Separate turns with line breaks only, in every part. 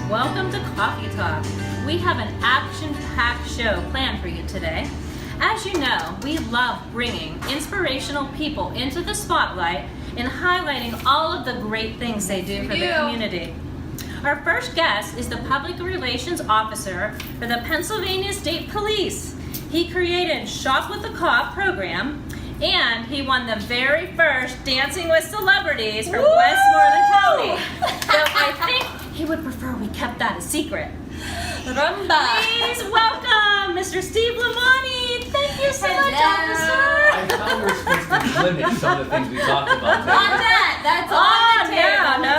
welcome to Coffee Talk. We have an action-packed show planned for you today. As you know, we love bringing inspirational people into the spotlight and highlighting all of the great things they do for the community. Our first guest is the Public Relations Officer for the Pennsylvania State Police. He created Shop with the Cop program, and he won the very first Dancing with Celebrities for Westmoreland County. So I think he would prefer we kept that a secret.
Rumba.
Please welcome Mr. Steve Lamani. Thank you so much, officer.
I thought we were supposed to limit some of the things we talked about.
Not that. That's on the table.
No.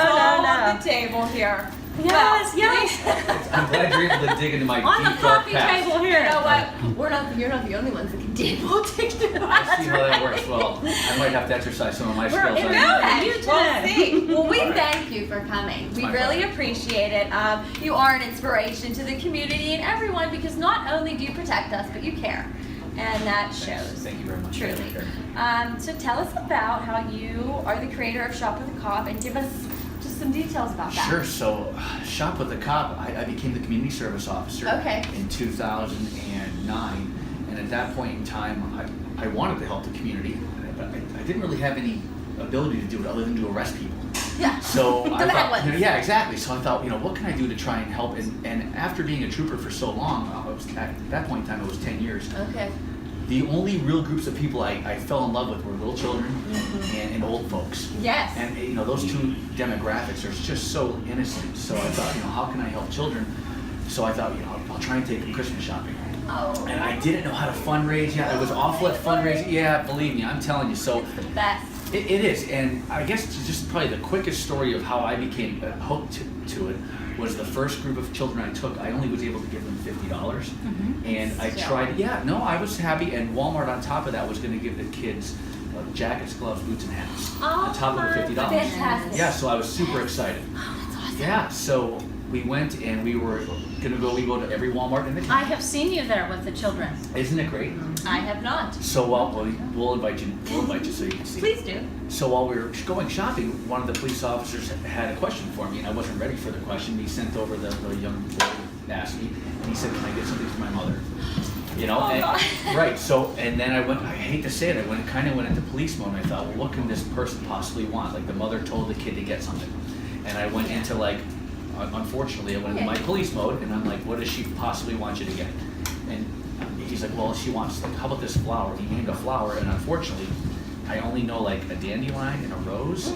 On the table here.
Yes,
well,
yes.
I'm glad you're able to dig into my
On the
deep dark
coffee
past.
table here.
You know what? You're not the only ones that can dig. We'll dig through
I see how that works well. I might have to exercise some of my skills.
in
on
there.
that.
You today.
Well, we
All right.
thank you for coming. We
My
really
pleasure.
appreciate it. You are an inspiration to the community and everyone because not only do you protect us, but you care. And that shows.
Thank you very much.
Truly. So tell us about how you are the creator of Shop with a Cop and give us just some details about that.
Sure. So, Shop with the Cop, I became the community service officer in 2009. And at that point in time, I wanted to help the community, but I didn't really have any ability to do it other than to arrest people.
Yeah.
So I
The bad
thought,
ones.
yeah, exactly. So I thought, what can I do to try and help? And after being a trooper for so long, at that point in time, it was 10 years.
Okay.
The only real groups of people I fell in love with were little children and old folks.
Yes.
And those two demographics are just so innocent. So I thought, how can I help children? So I thought, I'll try and take them Christmas shopping.
Oh.
And I didn't know how to fundraise. Yeah, I was awful at fundraising. Yeah, believe me, I'm telling you. So
It's the best.
it is, and I guess it's just probably the quickest story of how I became hooked to it was the first group of children I took. I only was able to give them $50, and I tried. Yeah, no, I was happy, and Walmart on top of that was going to give the kids jackets, gloves, boots, and hats on top of the $50.
Fantastic.
Yeah, so I was super excited.
Oh, that's awesome.
Yeah, so we went and we were going to go. We go to every Walmart in the
I
country.
have seen you there with the children.
Isn't it great?
I have not.
So we'll invite you. We'll invite you so you can see.
Please do.
So while we were going shopping, one of the police officers had a question for me, and I wasn't ready for the question. He sent over the young boy to ask me, and he said, "Can I get something for my mother?"
God.
Right. So, and then I went. I hate to say it, I kind of went into police mode. And I thought, well, what can this person possibly want? Like the mother told the kid to get something, and I went into unfortunately, I went into my police mode, and I'm like, what does she possibly want you to get? And he's like, well, she wants, how about this flower? He named a flower, and unfortunately, I only know a dandelion and a rose.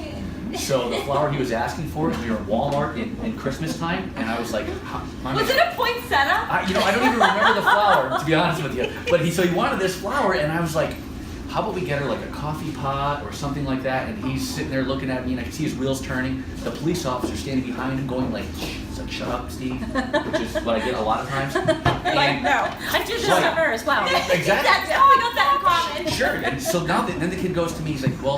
So the flower he was asking for, we were at Walmart in Christmas time, and I was like,
Was it a poinsettia?
I don't even remember the flower, to be honest with you. But so he wanted this flower, and I was like, how about we get her like a coffee pot or something like that? And he's sitting there looking at me, and I can see his wheels turning. The police officer standing behind him going like, it's like, shut up, Steve, which is what I get a lot of times.
No. I do this to
Right.
her as well.
Exactly.
We got that in common.
Sure. And so now then the kid goes to me. He's like, well,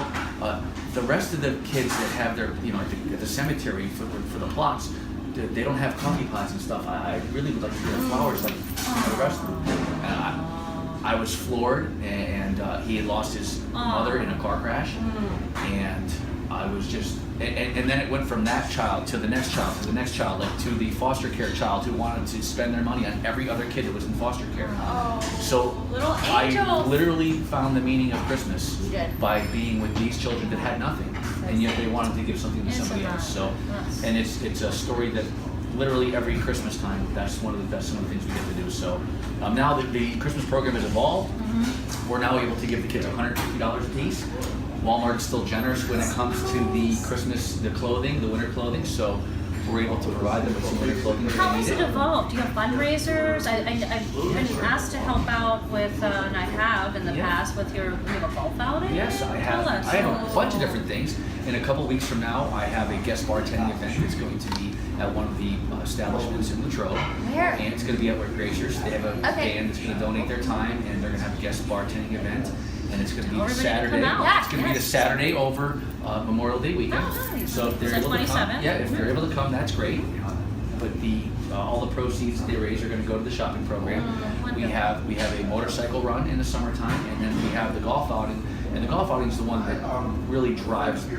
the rest of the kids that have their, at the cemetery for the plots, they don't have coffee pots and stuff. I really would like to get flowers like the rest of them. And I was floored, and he had lost his mother in a car crash, and I was just, and then it went from that child to the next child to the next child, like to the foster care child who wanted to spend their money on every other kid that was in foster care. So
Little
I
angels.
literally found the meaning of Christmas
You did.
by being with these children that had nothing, and yet they wanted to give something to somebody else. So, and it's a story that literally every Christmas time, that's some of the things we get to do. So now that the Christmas program has evolved, we're now able to give the kids $150 a piece. Walmart's still generous when it comes to the Christmas, the clothing, the winter clothing. So we're able to provide them with some winter clothing if
How
they
has
need
it
it.
evolved? Do you have fundraisers? I've been asked to help out with, and I have in the past, with you have a golf outing?
Yes, I have.
Tell us.
I have a bunch of different things. In a couple weeks from now, I have a guest bartending event that's going to be at one of the establishments in Latrobe.
Where?
And it's going to be at Gracers. They have a band that's going to donate their time, and they're going to have a guest bartending event. And it's going to be
Tell
the
everybody to
Saturday.
come out.
It's going to be the Saturday over Memorial Day weekend.
Oh, nice.
So if they're
So
able to come,
27th?
if they're able to come, that's great. But all the proceeds they raise are going to go to the shopping program. We
wonderful.
have a motorcycle run in the summertime, and then we have the golf outing And the golf outing is the one that really drives the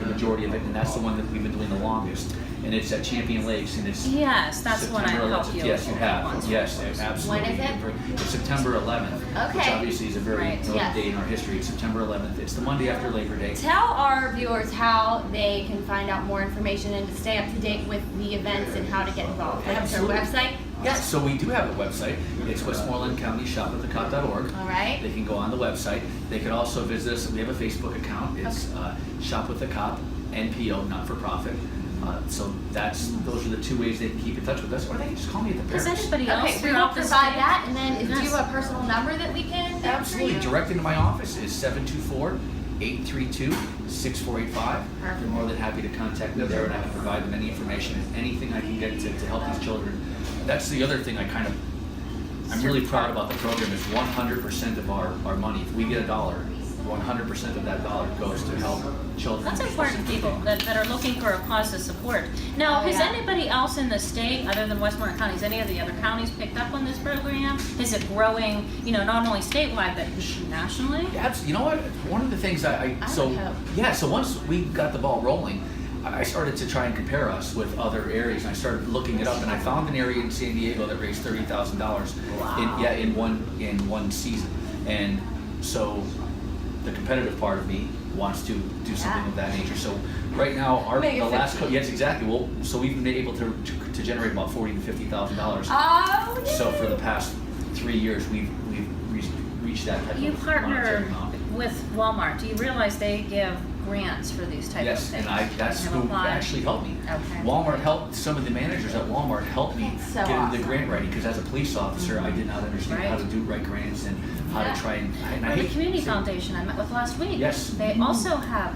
majority of it, and that's the one that we've been doing the longest. And it's at Champion Lakes, and it's
Yes, that's when I
September
helped
11th.
you.
Yes, you have.
once.
Yes, absolutely.
When is it?
It's September 11th, which
Okay.
obviously is a very
Right.
notable
Yes.
day in our history. It's September 11th. It's the Monday after Labor Day.
Tell our viewers how they can find out more information and to stay up to date with the events and how to get involved. Like, is there a
Absolutely.
website?
Yes, so we do have a website. It's westmorelandcountyshopathecop.org.
All right.
They can go on the website. They can also visit us. We have a Facebook account. It's Shop with the Cop, NPO, not for profit. So those are the two ways they can keep in touch with us, or they can just call me at the
Does
Parish.
anybody else
Okay, we will
throughout the
provide
state?
that, and then do you
Yes.
have a personal number that we can get for
Absolutely.
you?
Direct into my office is 724-832-6485.
Perfect.
They're more than happy to contact me there, and I can provide them any information, anything I can get to help these children. That's the other thing I'm really proud about the program is 100% of our money. If we get $1, 100% of that dollar goes to help children.
That's important, people that are looking for a cause to support. Now,
Oh,
has
yeah.
anybody else in the state, other than Westmoreland County, has any of the other counties picked up on this program? Is it growing, not only statewide, but nationally?
Yeah, you know what? One of the things
would hope.
So once we got the ball rolling, I started to try and compare us with other areas, and I started looking it up, and I found an area in San Diego that raised $30,000 in one season. And so the competitive part of me wants to do something of that nature. So right now, yes, exactly. Well, so we've been able to generate about $40,000 to $50,000.
Oh,
So for the past 3 years, we've reached that type
You
of
partner
monetary amount.
with Walmart. Do you realize they give grants for these types of
Yes,
things?
and that's
Have
who
applied?
actually helped me.
Okay.
Some of the managers at Walmart helped me
That's so
get into the
awesome.
grant writing, because as a police officer, I did not understand how to write grants and how
Yeah.
to try and I
Or the
hate-
Community Foundation I met with last week.
Yes.
They also have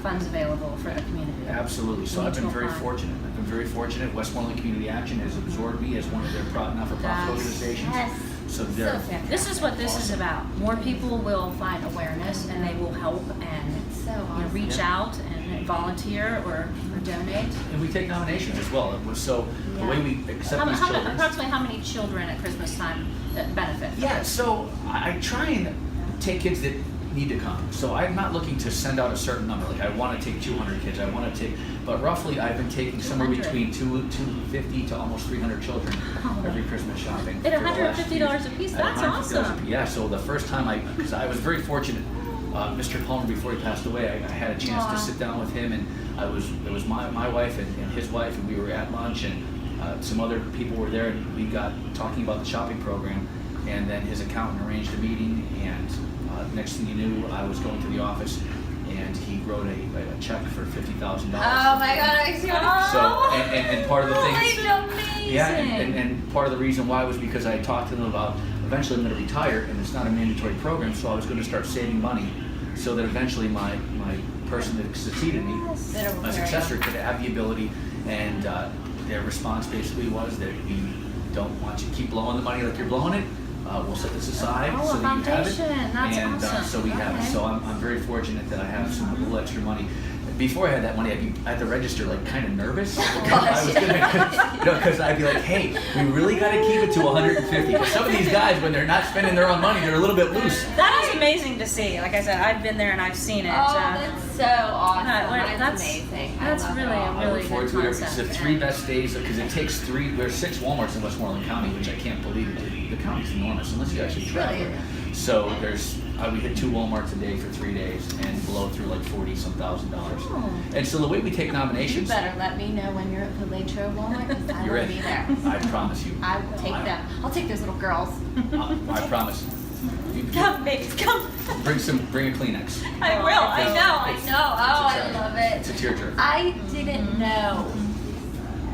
funds available for the community.
Absolutely. So I've been very
Mutual fund.
fortunate. I've been very fortunate. Westmoreland Community Action has absorbed me as one of their not-for-profit
Yes.
organizations.
Yes.
So they're
This is what this is about. More people will find awareness and they will help and
So awesome.
reach out and volunteer or donate.
and we take nominations as well. So the way we accept these children.
Approximately how many children at Christmas time that benefit?
Yeah, so I try and take kids that need to come. So I'm not looking to send out a certain number. Like I want to take 200 kids. But roughly I've been taking somewhere
200.
between 250 to almost 300 children every Christmas shopping.
At
for the last few
$150
years.
a piece?
At
That's
$150
awesome.
a piece. Yeah, so the first time because I was very fortunate, Mr. Palmer, before he passed away, I had a chance to sit down with him, and it was my wife and his wife, and we were at lunch, and some other people were there, and we got talking about the shopping program, and then his accountant arranged a meeting, and next thing you knew, I was going to the office, and he wrote a check for $50,000.
Oh my God, I see.
So, and part of the thing,
It's amazing.
yeah, and part of the reason why was because I talked to them about eventually I'm going to retire, and it's not a mandatory program, so I was going to start saving money, so that eventually my person that succeeded me, my successor, could have the ability, and their response basically was that we don't want you to keep blowing the money like you're blowing it. We'll set this aside
Oh,
so
a
that you have it,
foundation. That's
and
awesome.
so we have it.
Okay.
So I'm very fortunate that I have some little extra money. Before I had that money, I'd be at the register like kind of nervous. Because I'd be like, hey, we really got to keep it to 150. Because some of these guys, when they're not spending their own money, they're a little bit loose.
That is amazing to see. Like I said, I've been there and I've seen it.
Oh, that's so awesome. That's
that's
amazing.
That's
I love
really
it all.
a
I
really
look forward
good
to it. It's
concept.
the 3 best days because it takes 3. There's 6 WalMarts in Westmoreland County, which I can't believe. The county's enormous unless you actually travel.
Really?
So we hit 2 WalMarts a day for 3 days and blow through like $40-some thousand.
Oh.
And so the way we take
You
nominations,
better let me know when you're at the Latrobe Walmart, because I
you're
will
in.
be there.
I promise you.
I will take them. I'll take those little girls.
I promise. You
Come, babies, come.
bring a Kleenex.
I will. I know.
It's-
Oh, I love
It's
it.
a tearjerker.
I didn't know,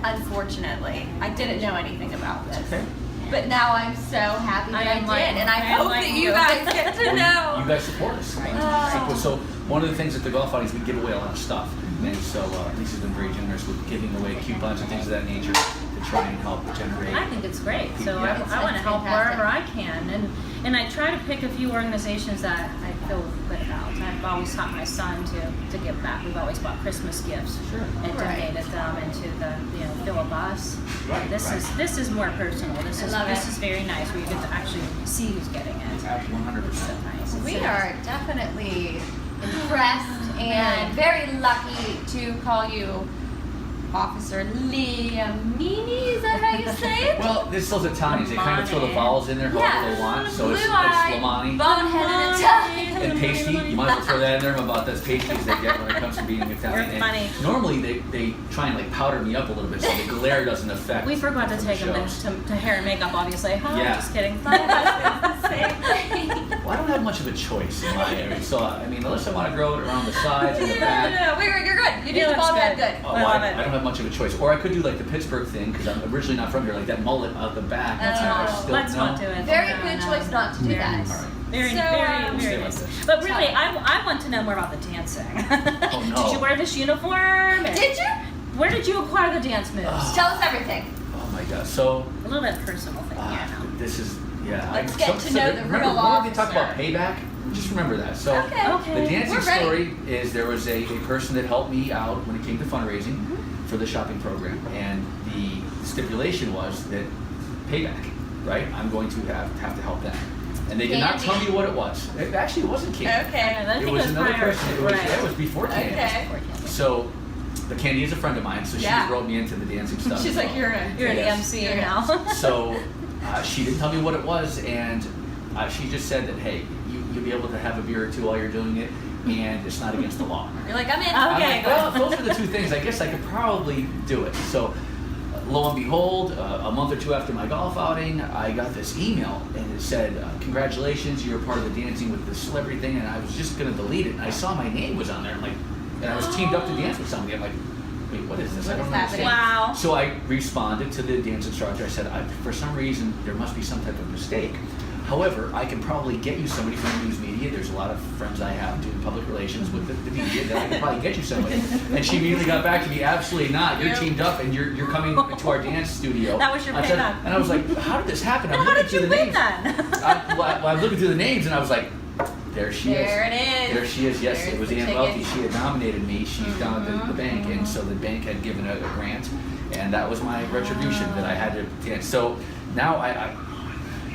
unfortunately. I didn't know anything about this.
Okay.
But now I'm so happy that I
am like-
did, and I
I am
hope
like
that you
you.
guys get to
Well,
know.
you guys support us.
Oh.
So one of the things at the golf outings, we give away a lot of stuff. And so Lisa's been very generous with giving away coupons and things of that nature to try and help generate.
I think it's great. So
Yeah.
I want to
It's
help
fantastic.
wherever I can, and I try to pick a few organizations that I feel good about. I've always taught my son to give back. We've always bought Christmas gifts
Sure.
and
Right.
donated them into the fill a bus.
Right,
This is more personal. This
love it.
is very nice where you get to actually see who's getting it.
100%.
Nice.
We
So-
are definitely impressed and very lucky to call you Officer Liamini. Is that how you say it?
Well, this those Italians, they kind of throw the
Lamani.
vowels in there however
Yeah.
they want. So it's
Blue-eyed,
Lamani.
boneheaded Italian.
And pasty, you might as well throw that in there about those pasties they get when it comes to being Italian.
You're
And
funny.
normally they try and like powder me up a little bit so the glare doesn't affect.
We forgot to
the
take them
shows.
to hair and makeup, obviously. Huh?
Yeah.
Just kidding.
My husband's the same thing.
Well, I don't have much of a choice in my area, so I mean, unless I want to grow it around the sides and the back.
No, you're good. You
It
do the
looks
bald head
good.
good.
Oh,
I
well,
love
I
it.
don't have much of a choice. Or I could do like the Pittsburgh thing because I'm originally not from here, like that mullet out the back. I
Oh,
still,
Let's
no?
not do it.
Very
No,
good
no.
choice not to do
Very
that.
nice.
All right.
Very,
So,
very
Stay
very
like
nice.
this.
But really, I want to know more about the dancing.
Oh, no.
Did you wear this uniform? And
Did you?
Where did you acquire the dance moves?
Oh.
Tell us everything.
Oh my God. So
A little bit personal thing here now.
this is
Let's get to know the
remember,
real
remember they talk about
officer.
payback? Just remember that. So
Okay.
Okay.
the dancing
We're ready.
story is there was a person that helped me out when it came to fundraising
Mm-hmm.
for the shopping program, and the stipulation was that payback, right? I'm going to have to help them, and they did not
Candy.
tell me what it was. It actually wasn't candy.
Okay.
I think
It was another
prior.
person. It was,
Right.
it was before candy.
Okay.
So the Candy is a friend of mine, so
Yeah.
she wrote me into the dancing stuff.
She's
as
like,
well.
you're
You're the
Yes.
MC
You're
now.
So she didn't tell me what it was, and she just said that, hey, you'll be able to have a beer or two while you're doing it, and it's not against the law.
You're like, I'm in.
Okay.
I'm like, well, if those are the two things, I guess I could probably do it. So lo and behold, a month or two after my golf outing, I got this email, and it said, congratulations, you're part of the Dancing with the Celebrity thing, and I was just going to delete it, and I saw my name was on there, I'm like, and I was teamed up to dance with somebody. I'm like, wait, what is this? I
What
don't
is
understand.
happening?
Wow.
So I responded to the dance instructor. I said, for some reason, there must be some type of mistake. However, I can probably get you somebody from the news media. There's a lot of friends I have doing public relations with the media that I can probably get you somebody. And she immediately got back to me, absolutely not. You're
Yep.
teamed up and you're coming to our dance studio.
That was your
I said-
payback.
And I was like, how did this happen? I'm
How
looking
did
through
you
the
win
names.
then?
I'm looking through the names and I was like, there she is.
There it is.
There she is. Yes,
There's
it was
the
Ann
ticket.
Welty. She had nominated me. She's down at the bank, and so the bank had given a grant, and that was my retribution that I had to dance. So now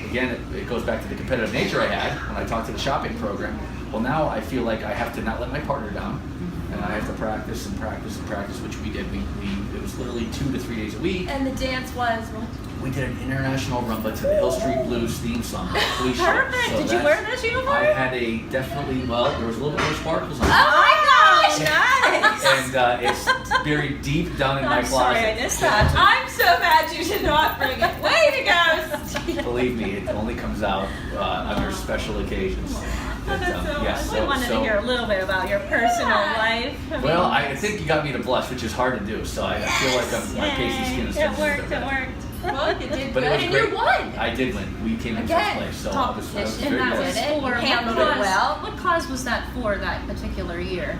again, it goes back to the competitive nature I had when I talked to the shopping program. Well, now I feel like I have to not let my partner down, and I have to practice and practice and practice, which we did. It was literally 2 to 3 days a week.
And the dance was what?
We did an international rumba to the Hill Street Blues theme song. Police show.
Perfect.
So
Did you
that's-
wear this uniform?
I had a definitely, well, there was a little bit more sparkles on it.
Oh my gosh!
Nice.
And it's buried deep down in my
I'm sorry, I
closet.
missed that.
I'm so mad you did not bring it. Way to go, Steve.
Believe me, it only comes out under special occasions. But,
We wanted to hear a little bit about your personal life. I mean,
well, I think you got me to blush, which is hard to do. So I feel like my pasty skin is
Yay.
turning
It
a
worked.
little bit
It
red.
worked.
Well, you did
But
good,
it was
and
great.
you won.
I did win. We came in
Again,
first place, so
top
I was
position,
very
that
good.
was it.
For
You handled
what
it
cause-
well.
What cause was that for that particular year?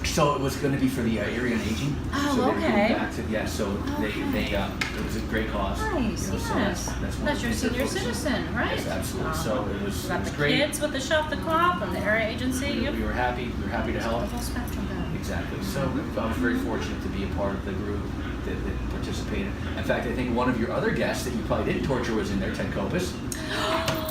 So it was going to be for the area on aging.
Oh,
so they were
okay.
giving back to, yeah, so they it was a great cause.
Nice,
You know, so
yes.
that's one
That's
of
your
the things
senior
they're focusing on.
citizen, right?
Yes, absolutely.
Wow.
So it was
You got the
great.
kids with the Shop the Cop and the area agency.
We
You
were happy. We were happy to help.
the whole spectrum going.
Exactly. So I was very fortunate to be a part of the group that participated. In fact, I think one of your other guests that you probably didn't torture was in there, Ted Kopis.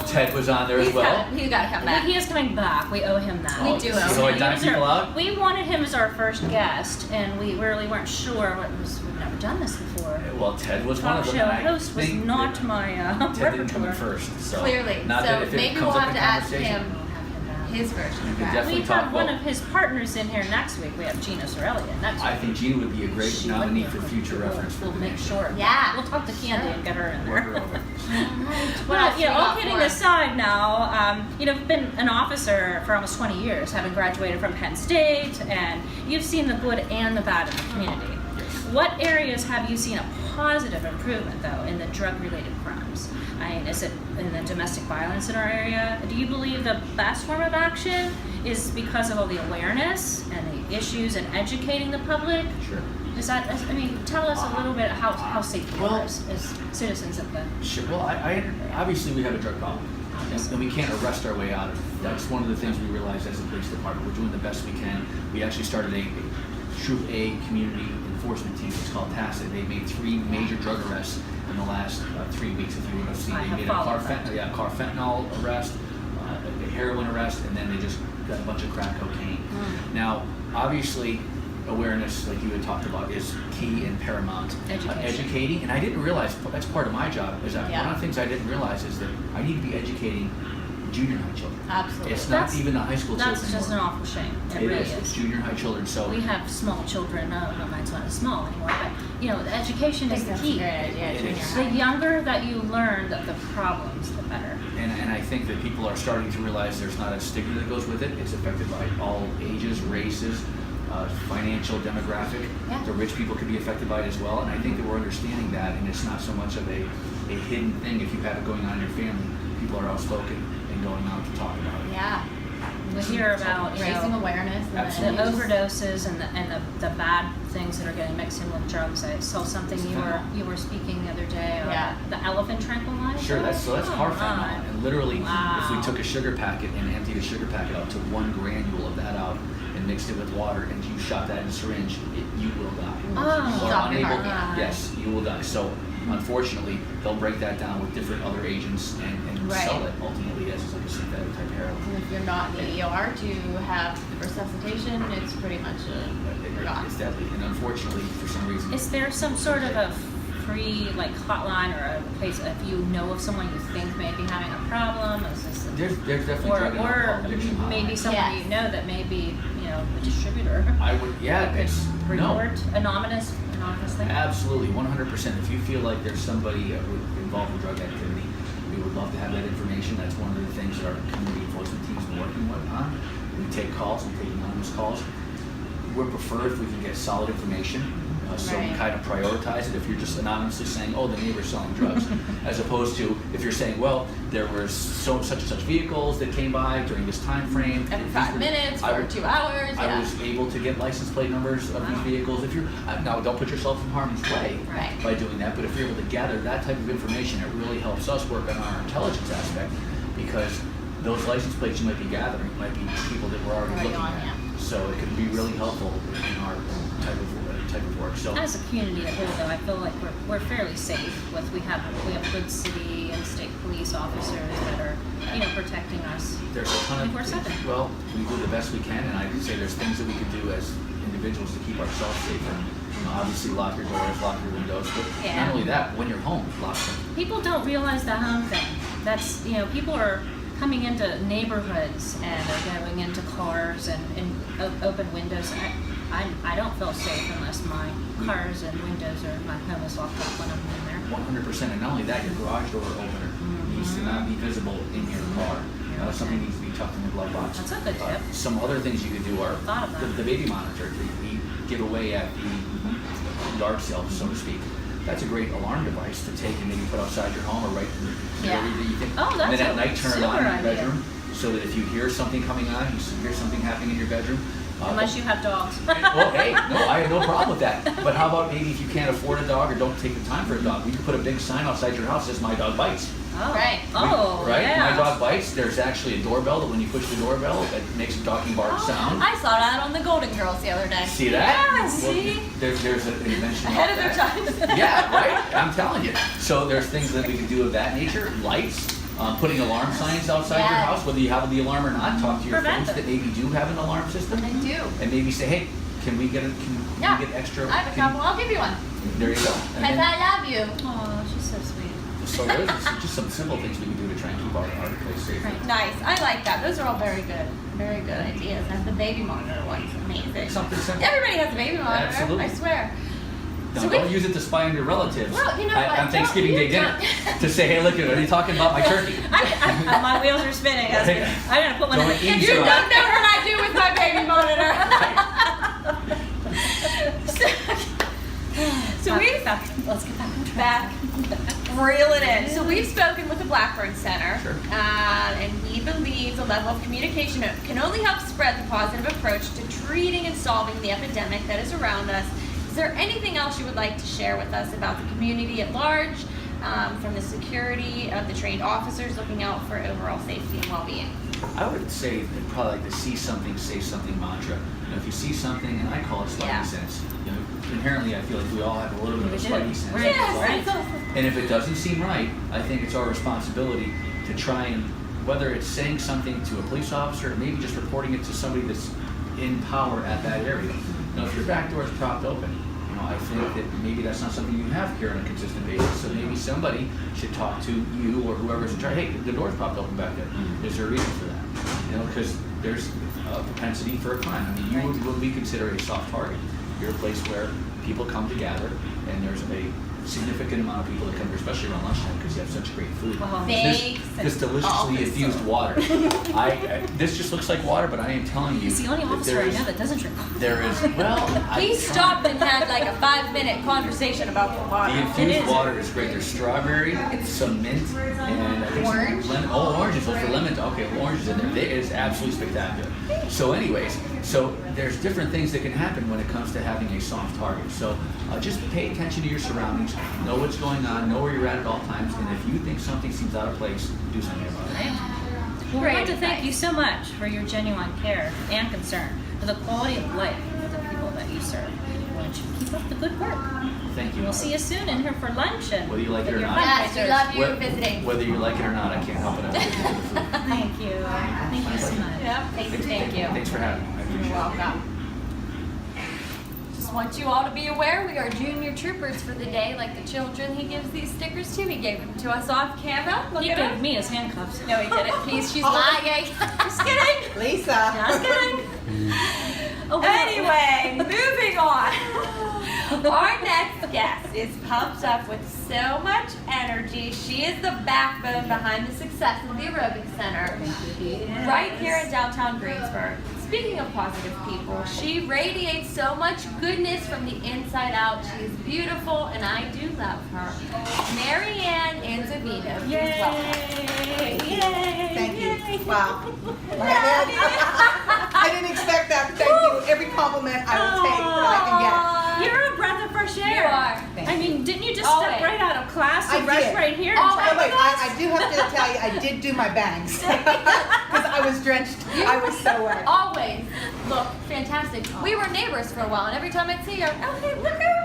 Ted was on there as well.
He's got to come back.
He is coming back. We owe him that.
We do owe
So I
him.
dime
He was our-
people out?
We wanted him as our first guest, and we really weren't sure what was. We've never done this before.
Well, Ted was one
Talk
of them.
show
and I
host was
think
not
that
my
Ted didn't come in
repertoire.
first. So
Clearly.
Not
So
that if it
maybe
comes
we'll
up
have
in
to ask
conversation,
him
We'll have him back.
his version
You
of
could
that.
definitely
We
talk
have one
about-
of his partners in here next week. We have Gina Sorelli in next week.
I think Gina would be a great
She
nominee
would be.
for future reference. for
We'll
the
make
nation.
sure.
Yeah.
We'll talk to Candy and get her in
Work her
there.
over.
What
Well,
else
yeah,
we
all
got
kidding
for him?
aside now, you've been an officer for almost 20 years, having graduated from Penn State, and you've seen the good and the bad in the community. What areas have you seen a positive improvement, though, in the drug-related crimes? I mean, is it in the domestic violence in our area? Do you believe the best form of action is because of all the awareness and the issues and educating the public?
Sure.
I mean, tell us a little bit how safe you are as citizens of the.
Sure. Well, I obviously we have a drug problem, and we can't arrest our way out of it. That's one of the things we realized as a police department. We're doing the best we can. We actually started a Troop A community enforcement team. It's called TACIT. They made 3 major drug arrests in the last 3 weeks. If you would have seen, they made a car fentanyl arrest, a heroin arrest, and then they just got a bunch of crack cocaine. Now, obviously, awareness, like you had talked about, is key and paramount. Educating, and I didn't realize that's part of my job. Is that one of the things I didn't realize is that I need to be educating junior high children.
Absolutely.
It's not even the high school children.
That's just an awful shame. It really is.
It's junior high children. So
we have small children. No, mine's not as small anymore. But you know, the education is the key. The younger that you learn the problems, the better.
And I think that people are starting to realize there's not a stigma that goes with it. It's affected by all ages, races, financial demographic.
Yeah.
The rich people can be affected by it as well. And I think that we're understanding that, and it's not so much of a hidden thing. If you have it going on in your family, people are outspoken and going out to talk about it.
Yeah.
We hear about
raising awareness,
the overdoses and the bad things that are getting mixed in with drugs. I saw something you were speaking the other day about the elephant tranquilizer.
Sure, that's car fentanyl. And literally, if we took a sugar packet and emptied a sugar packet out, took 1 granule of that out and mixed it with water, and you shot that in a syringe, you will die.
Oh,
stop your heart.
Yes, you will die. So unfortunately, they'll break that down with different other agents and sell it ultimately as like a synthetic type heroin.
And if you're not in the ER to have resuscitation, it's pretty much
it's deadly. And unfortunately, for some reason,
is there some sort of a free hotline or a place if you know of someone you think may be having a problem? Is this
there's definitely drug and alcohol addiction hotline.
Maybe someone you know that may be a distributor.
I would
report anonymously.
Absolutely, 100%. If you feel like there's somebody involved in drug activity, we would love to have that information. That's one of the things that our community enforcement team's been working on. We take calls, we take anonymous calls. We're preferred if we can get solid information. So we kind of prioritize it. If you're just anonymously saying, "Oh, the neighbor's selling drugs," as opposed to if you're saying, "Well, there were such and such vehicles that came by during this time frame."
Every 5 minutes for 2 hours.
I was able to get license plate numbers of these vehicles. If you're now, don't put yourself in harm's way by doing that. But if you're able to gather that type of information, it really helps us work on our intelligence aspect, because those license plates you might be gathering might be people that we're already looking at. So it could be really helpful in our type of work. So
as a community as a whole, though, I feel like we're fairly safe. We have good city and state police officers that are protecting us.
There's a ton of
24/7.
Well, we do the best we can, and I would say there's things that we could do as individuals to keep ourselves safer. Obviously, lock your doors, lock your windows, but not only that, when you're home, lock them.
People don't realize the home thing. That's people are coming into neighborhoods and they're going into cars and open windows. I don't feel safe unless my cars and windows or my home is locked up when I'm in there.
100%, and not only that, your garage door opener needs to not be visible in your car. Something needs to be tucked in the glove box.
That's a good tip.
Some other things you could do are the baby monitor we give away at the yard sale, so to speak. That's a great alarm device to take and maybe put outside your home or right in the area that you think.
Oh, that's
and then at night turn it on in your
idea.
bedroom, so that if you hear something coming on, you hear something happening in your bedroom.
Unless you have dogs.
Well, hey, no, I have no problem with that. But how about maybe if you can't afford a dog or don't take the time for a dog, we can put a big sign outside your house that says "My dog bites."
Oh,
right.
Right?
Yeah.
My dog bites. There's actually a doorbell that when you push the doorbell, it makes a talking bark sound.
I saw that on the Golden Girls the other day.
See that?
Yeah,
Well,
see?
There's an invention
Ahead of
about
their
that.
time.
Yeah, right? I'm telling you. So there's things that we can do of that nature. Lights. Putting alarm signs outside your house, whether you have the alarm or not. Talk to your friends that maybe do have an alarm system.
I do.
And maybe say, hey, can we get extra?
I have a couple. I'll give you one.
There you go.
Because I love you.
Oh, she's so sweet.
So there's just some simple things we can do to try and keep our place safe.
Nice. I like that. Those are all very good. Very good ideas. And the baby monitor one's amazing.
Something simple.
Everybody has a baby monitor.
Absolutely.
I swear.
Now,
So
don't use it to spy on your relatives
Well, what?
on Thanksgiving Day dinner to say, hey, look, are you talking about my turkey?
My wheels are spinning. I'm going to put one in the
Don't
kitchen.
eat
You
so-
don't know what I do with my baby monitor. So we've
Let's get back on track.
reel it in. So we've spoken with the Blackburn Center,
Sure.
And we believe the level of communication can only help spread the positive approach to treating and solving the epidemic that is around us, Is there anything else you would like to share with us about the community at large, from the security of the trained officers looking out for overall safety and well-being?
I would say that probably like the see something, say something mantra. You know, if you see something, and I call it spidey sense. You know, inherently, I feel like we all have a little bit of a spidey sense.
Yes,
And if it doesn't seem right, I think it's our responsibility to try and, whether it's saying something to a police officer or maybe just reporting it to somebody that's in power at that area. You know, if your back door is propped open, you know, I think that maybe that's not something you have here on a consistent basis. So maybe somebody should talk to you or whoever's in charge. Hey, the door's propped open back there. Is there a reason for that? You know, because there's a propensity for a crime. I mean, you would be considered a soft target. You're a place where people come to gather, and there's a significant amount of people that come here, especially around lunchtime, because you have such great food. This deliciously infused water. This just looks like water, but I am telling you,
he's the only officer I know that doesn't drink water.
There is, well,
he stopped and had like a 5-minute conversation about the water.
The infused water is great. There's strawberry, some mint, and I think
Orange?
some lemon. Oh, oranges. So for lemon, okay, well, orange is in there. It is absolutely spectacular. So anyways, so there's different things that can happen when it comes to having a soft target. So just pay attention to your surroundings, know what's going on, know where you're at all times, and if you think something seems out of place, do something about it.
Well, we'd like to thank you so much for your genuine care and concern for the quality of life of the people that you serve. Why don't you keep up the good work?
Thank you.
We'll see you soon in here for lunch and
whether you like it or
your
not.
Yes, we love you visiting.
Whether you like it or not, I can't help it. I'm addicted to the food.
Thank you. Thank you so much.
Yep, thank you.
Thanks for having me. I appreciate
You're
it.
welcome. Just want you all to be aware we are junior troopers for the day, like the children he gives these stickers to. He gave them to us off camera. Look
He
at
gave
him.
me his handcuffs.
No, he didn't. She's lying. Just kidding.
Lisa.
Just kidding. Oh,
Anyway, moving on. Our next guest is pumped up with so much energy. She is the backbone behind the success of the Aerobics Center right here in downtown Greensburg. Speaking of positive people, she radiates so much goodness from the inside out. She is beautiful, and I do love her. Mary Ann Anzavino.
Yay!
Yay!
Thank you. Wow. I didn't expect that. Thank you. Every compliment I will take that I can
You're a breath of fresh air.
You are.
Thank
I
you.
mean, didn't you just
Always.
step right out of class
I
and rush
did.
right here?
Always.
get. Oh, wait, I do have to tell you, I did do my bangs. Because I was drenched. I was so wet.
Always look fantastic. We were neighbors for a while, and every time I'd see her, oh, hey, look at her.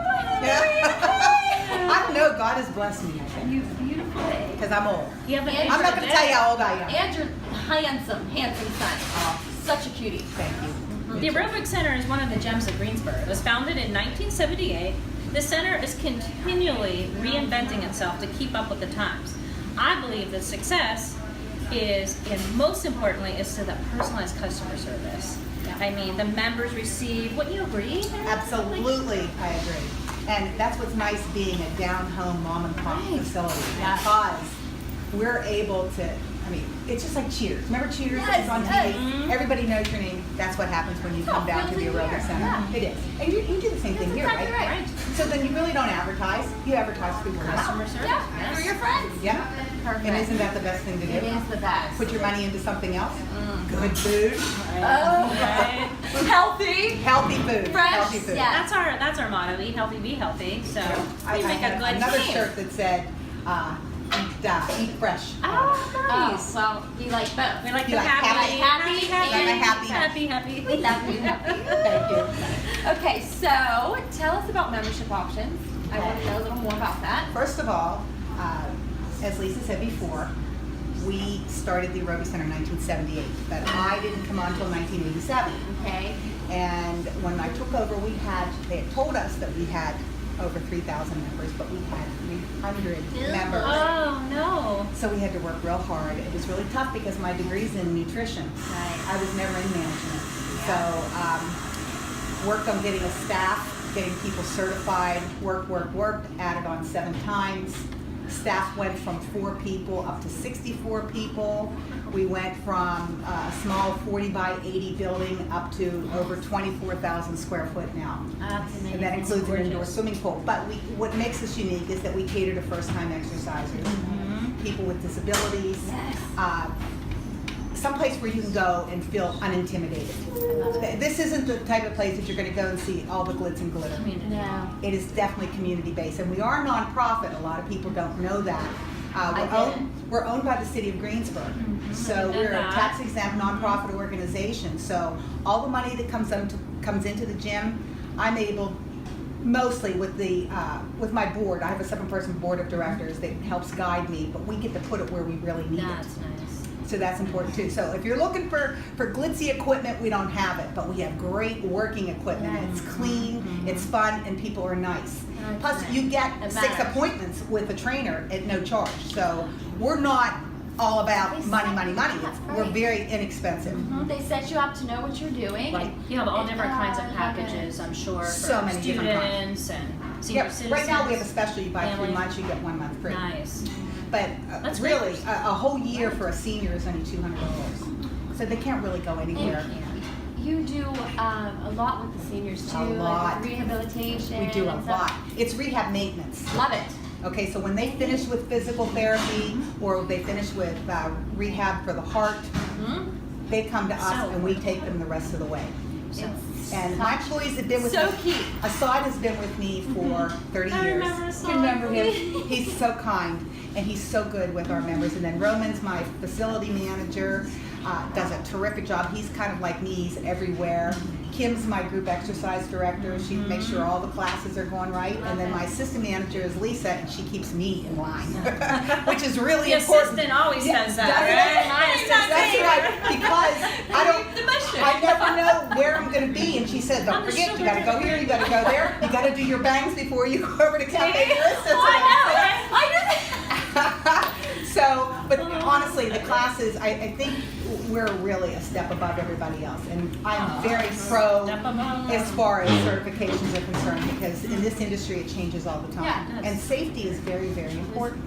I don't know. God has blessed me, I think.
You beautiful babe.
Because I'm old.
You have an
And
I'm not going to tell you how old I am.
And your handsome son. Such a cutie.
Thank you.
The Aerobics Center is one of the gems of Greensburg. It was founded in 1978. The center is continually reinventing itself to keep up with the times. I believe the success is, and most importantly, is to the personalized customer service. I mean, the members receive, wouldn't you agree?
Absolutely, I agree. And that's what's nice being a down-home mom-and-pop facility.
Yeah.
Because we're able to, I mean, it's just like Cheers. Remember Cheers?
Yes,
It was on
yes.
TV. Everybody knows your name. That's what happens when you come down to the
really
aerobics
here.
center.
Yeah.
It is. And you do the same thing here,
exactly
right?
right.
So then you really don't advertise. You advertise through word of mouth.
Customer service.
Yeah,
Yes.
for your friends.
Yeah.
Perfect.
And isn't that the best thing to do?
It is the best.
Put your money into something else. Good food.
Oh,
Right.
healthy.
Healthy food.
Fresh,
Healthy food.
yeah.
That's our motto: eat healthy, be healthy. So
I
we make
had
a good
another
team.
shirt that said, eat fresh.
Oh,
Oh,
nice.
well, you like both.
We like
You
the
like
happy,
happy,
happy.
We love you.
Thank you.
Okay, so tell us about membership options. I want to know a little more about that.
First of all, as Lisa said before, we started the Aerobics Center in 1978, but I didn't come on until 1987.
Okay.
And when I took over, they had told us that we had over 3,000 members, but we had 300 members.
Oh no.
So we had to work real hard. It was really tough because my degree's in nutrition.
Right.
I was never in management. So worked on getting a staff, getting people certified, worked, added on 7 times. Staff went from 4 people up to 64 people. We went from a small 40 by 80 building up to over 24,000 square foot now.
That's amazing.
And that includes an indoor
Gorgeous.
swimming pool. But what makes us unique is that we cater to first-time exercisers, people with disabilities,
Yes.
someplace where you can go and feel unintimidated. This isn't the type of place that you're going to go and see all the glitz and glitter.
No.
It is definitely community-based, and we are nonprofit. A lot of people don't know that. We're owned by the city of Greensburg, so we're a tax-exempt nonprofit organization. So all the money that comes into the gym, I'm able, mostly with my board. I have a 7-person board of directors that helps guide me, but we get to put it where we really need
That's
it.
nice.
So that's important too. So if you're looking for glitzy equipment, we don't have it, but we have great working equipment.
Yes.
It's clean, it's fun, and people are nice. Plus, you get
It
6
matters.
appointments with a trainer at no charge. So we're not all about money.
That's
We're
right.
very inexpensive.
They set you up to know what you're doing.
Like, you have all different kinds of
I love
packages, I'm sure, for
So many different kinds.
students and senior
Yep.
citizens.
Right now we have a special. You buy 3
family.
months, you get 1 month free.
Nice.
But
That's
really,
great.
a whole year for a senior is only $200. So they can't really go anywhere.
You do a lot with the seniors too,
A lot.
like rehabilitation.
We do a
and stuff.
lot. It's rehab maintenance.
Love it.
Okay, so when they finish with physical therapy or they finish with rehab for the heart, they come to us
So
and we take them the rest of the way.
So,
And my employees have been with
So
me.
key.
Assad has been with me for 30
I
years.
remember Assad.
You remember him? He's so kind and he's so good with our members. And then Roman's my facility manager, does a terrific job. He's kind of like me, he's everywhere. Kim's my group exercise director. She makes sure all the classes are going right. And then my assistant manager is Lisa, and she keeps me in line, which is really
the
important.
assistant always
Yeah,
says that,
that's
right?
right, because I never know where I'm going to be. And she said, don't
I'm the
forget, you
sugar
got to go here, you got to go there, you got to do your bangs before you go over to Caffe Barista. So, but honestly, the classes, I think we're really a step above everybody else. And I'm very pro
Step above.
as far as certifications are concerned, because in this industry, it changes all the time.
Yeah,
it does.
And safety is very, very important.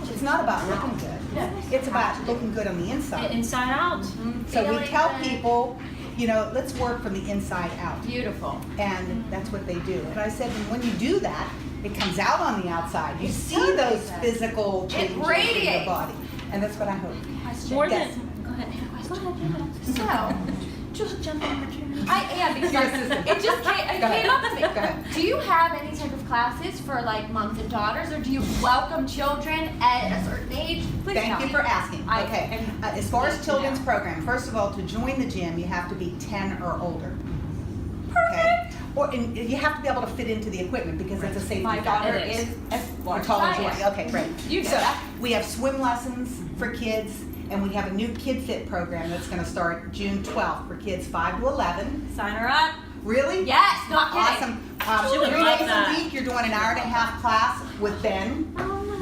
It's not about looking good. It's about looking good on the inside.
Inside out.
So we
Feeling
tell
good.
people, you know, let's work from the inside out.
Beautiful.
And that's what they do. And I said, and when you do that, it comes out on the outside. You see
totally
those
does.
physical changes in your
radiates.
body. And that's what I hope.
Question.
More
Yes.
than. Go ahead.
So,
Just jump in for Jeremy.
because
Your assistant.
it just came up to me.
Go ahead.
Do you have any type of classes for like moms and daughters, or do you welcome children at a certain age? Please
Thank
tell
you
me.
for asking.
I-
Okay.
and-
As far as
Yeah.
children's program, first of all, to join the gym, you have to be 10 or older. Okay? Or and you have to be able to fit into the equipment because it's a safety
My
factor.
daughter
It is.
is as
We're
large
taller
as I
than
am.
you. Okay, great.
You know
So
that.
we have swim lessons for kids, and we have a new Kid Fit program that's going to start June 12th for kids 5 to 11.
Sign her up.
Really?
Yes, not kidding.
Awesome.
She would
3
love
days
that.
a week, you're doing an hour and a half class with Ben.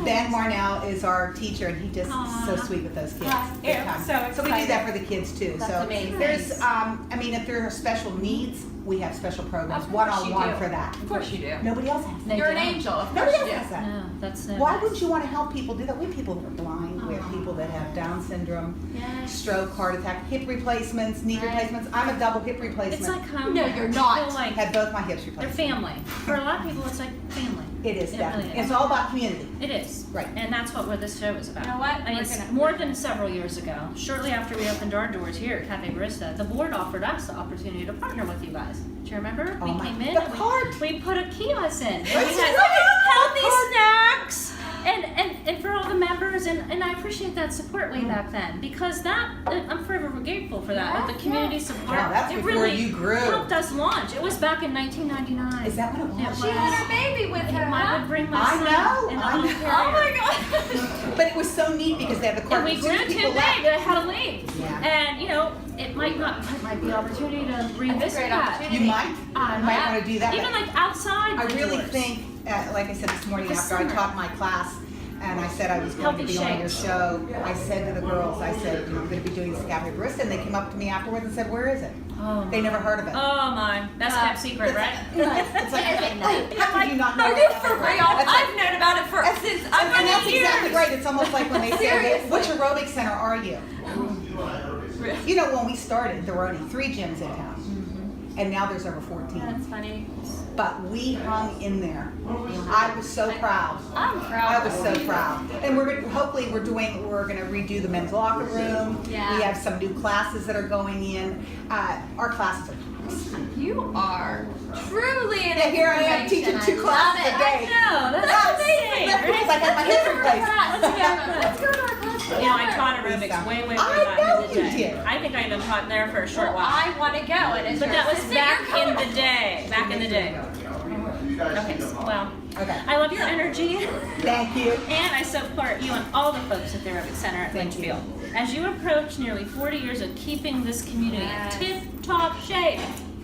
Ben Marnell is our teacher, and he just is so sweet with those kids.
Yeah,
Big time.
so
we do that
excited.
for the kids too.
That's
so
amazing.
there's, I mean, if there are special needs, we have special programs,
Of course you
one-on-one
do.
for that.
Of course you do.
Nobody else has that.
You're an angel. Of course
Nobody
you
else
do.
has that.
No, that's it.
Why wouldn't you want to help people do that? We have people that are blind, we have people that have Down syndrome,
Yes.
stroke, heart attack, hip replacements, knee
Right.
replacements. I'm a double hip replacement.
It's like home.
No, you're
I
not.
feel like
Had both my hips
they're
replaced.
family. For a lot of people, it's like family.
It is
It
definitely.
really is.
It's all about community.
It is.
Right.
And that's what this show is about.
You know what?
I mean,
We're
it's
gonna-
more than several years ago. Shortly after we opened our doors here at Caffe Barista, the board offered us the opportunity to partner with you guys. Do you remember?
Oh
We
my-
came in
the
and
cart.
we put a kiosk in. And we
That's
had
right,
healthy
the cart.
snacks. And for all the members, and I appreciate that support way back then, because that, I'm forever grateful for that, with the community support.
Wow, that's
it
before
really
you grew.
helped us launch. It was back in 1999.
Is that what it was?
It
She had her baby with her.
I
huh?
would bring my
I
son
know,
in the
I
home
know.
carrier.
Oh my god.
But it was so neat because they had the
And
cart.
we
As soon
grew
as
too
people
big,
left-
I had to leave.
Yeah.
And, you know, it might be opportunity to revisit
great
that.
opportunity.
You might.
I
You might
might.
want to do that.
Even
but
like outside.
I
the
really
doors.
think, like I said this morning
The
after I
summer.
taught my class, and I said I was going to
Healthy
be on your
shakes.
show, I said to the girls, I said, you know, I'm going to be doing this Caffe Barista, and they came up to me afterwards and said, where is it?
Oh,
They never heard of it.
Oh my, that's kept secret, right?
It's like, how could you not know
Are
about
you
that?
for real?
That's like-
I've known about it for since
and
I've been
that's
in
exactly
years.
right. It's almost like when they say,
Seriously.
which aerobic center are you? You know, when we started, there were only 3 gyms in town. and now there's over 14.
That's funny.
But we hung in there. I was so proud.
I'm proud.
I was so proud. And hopefully we're gonna redo the men's locker room.
Yeah.
We have some new classes that are going in. Our classes are awesome.
You are truly an
Yeah, here I am
inspiration.
teaching 2
I
classes
love
a
it.
day.
No, that's
That's
amazing.
That's because I had my hip replaced.
Let's go to our class.
You know, I taught aerobics way
I
back
know
in the
you
day.
did.
I think I even taught there for a short
Well,
while.
I want to go. And as
But
your
that was
assistant,
back
you're
in
coming.
the day. Back in the day. Okay, well,
Okay.
I love your energy,
Thank you.
and I support you and all the folks at the Aerobic Center at
Thank you.
Litchfield as you approach nearly 40 years of keeping this community
Yes.
in tip-top shape.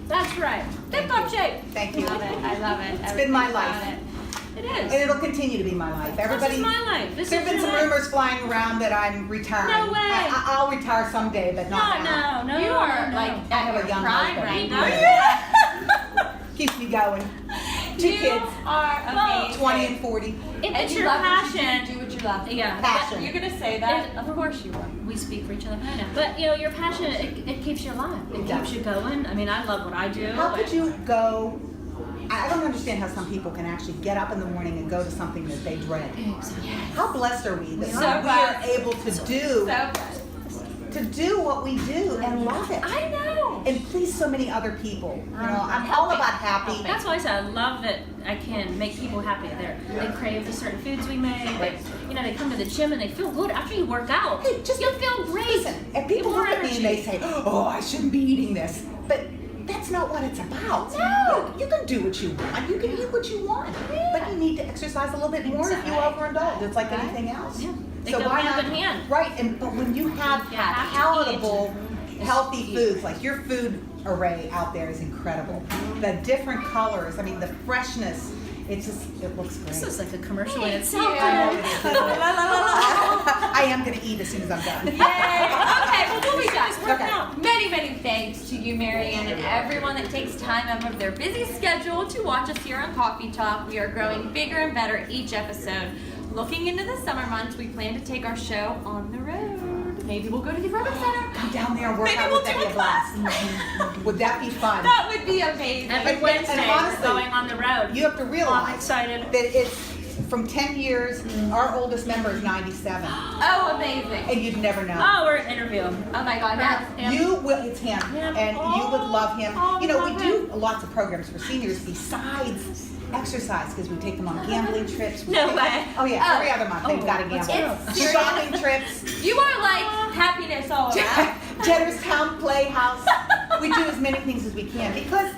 That's right, tip-top shape.
Thank you.
I love it. I love it.
It's been my
Everything about
life.
it.
It
And
is.
it'll continue to be my life. Everybody.
This is my life. This
There
is
have been
your
some
life.
rumors flying around that I'm retiring.
No way.
I'll retire someday, but not now.
No,
You are
no.
like
I
at
have a
your
young
prime
husband.
right now.
Yeah. Keeps me going. 2
You
kids,
are amazing.
20 and 40.
If
And
it's
you
your
love what you
passion,
do what you love.
yeah.
Passion.
You're gonna say that? Of course you will.
We speak for each other. I know. But you know, your passion, it keeps you alive. It
It
keeps
does.
you going. I mean, I love what I do.
How could you go? I don't understand how some people can actually get up in the morning and go to something that they dread.
Exactly.
How blessed are we that
So
we are
blessed.
able to do what we do and love it.
I know.
And please so many other people. You know, I'm all about happy.
That's why I said I love that I can make people happy. They crave the certain foods we make. They come to the gym and they feel good after you work out.
Hey, just
you'll feel great.
Listen, and people
More
look at me and they
energy.
say, "Oh, I shouldn't be eating this," but that's not what it's about.
No.
You can do what you want. You can eat what you want, but you need to exercise a little bit more if you
Exactly.
overindulge. It's like
Right.
anything else.
Yeah. They
So
go
why
hand
not?
in hand.
Right, but when you have
You have to
palatable, healthy
eat.
foods, like your food array out there is incredible. The different colors, I mean, the freshness. It looks great.
This is like a commercial in
Thank
itself.
you.
I am gonna eat as soon as I'm done.
Yay. Okay, well, we'll be done.
Okay.
Many, many thanks to you, Marianne, and everyone that takes time out of their busy schedule to watch us here on Coffee Talk. We are growing bigger and better each episode. Looking into the summer months, we plan to take our show on the road. Maybe we'll go to the aerobic center.
Come down there and work
Maybe
out.
we'll
Would that
do
be
a
a blast? Would that be fun?
That would be amazing.
Every
And
Wednesday,
honestly,
we're going on the road.
You have to
I'm
realize
excited.
that it's from 10 years, our oldest member is 97.
Oh, amazing.
And you'd never know.
Oh, we're interviewing.
Oh my God, that's
Yeah.
You will, it's him,
Him.
and you would love him.
Oh,
You know, we
love
do lots of programs for seniors besides exercise, because we take them on gambling trips. We
No
take-
way.
Oh yeah,
Oh.
every other month they've got to
let's
gamble.
go. It's
Shopping trips,
You are like happiness all around.
Jennerstown Playhouse. We do as many things as we can because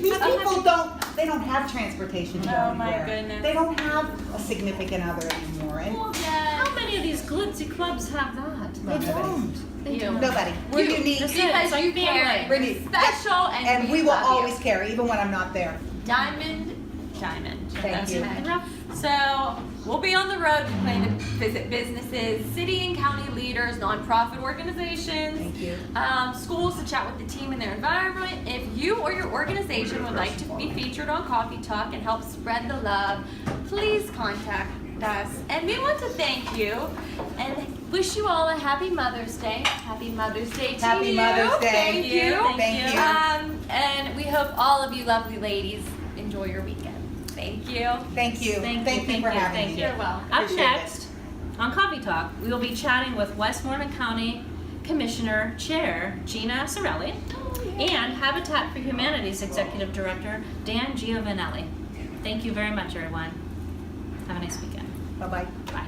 these people they don't have transportation to go
Oh, my
anywhere.
goodness.
They don't have a significant other anymore. And
How many of these glitzy clubs have that?
Well,
They
nobody.
don't. They
You.
don't.
nobody. We're
You.
unique.
That's it.
Because
It's like
you
family.
care.
We're unique.
Special, and
we will
love
always
you.
care, even when I'm not there.
Diamond.
Thank you.
Okay. So we'll be on the road. We plan to visit businesses, city and county leaders, nonprofit organizations,
Thank you.
schools to chat with the team in their environment. If you or your organization would like to be featured on Coffee Talk and help spread the love, please contact us. And we want to thank you and wish you all a happy Mother's Day. Happy Mother's Day to
Happy
you.
Mother's Day.
Thank you.
Thank you.
And we hope all of you lovely ladies enjoy your weekend. Thank you.
Thank you.
Thank you
for having
thank
me.
you.
You're welcome.
Up
Appreciate
next, on Coffee Talk, we will be chatting with Westmoreland County Commissioner Chair Gina Sorelli and Habitat for Humanity's Executive Director Dan Giovanelli. Thank you very much, everyone. Have a nice weekend.
Bye-bye.
Bye.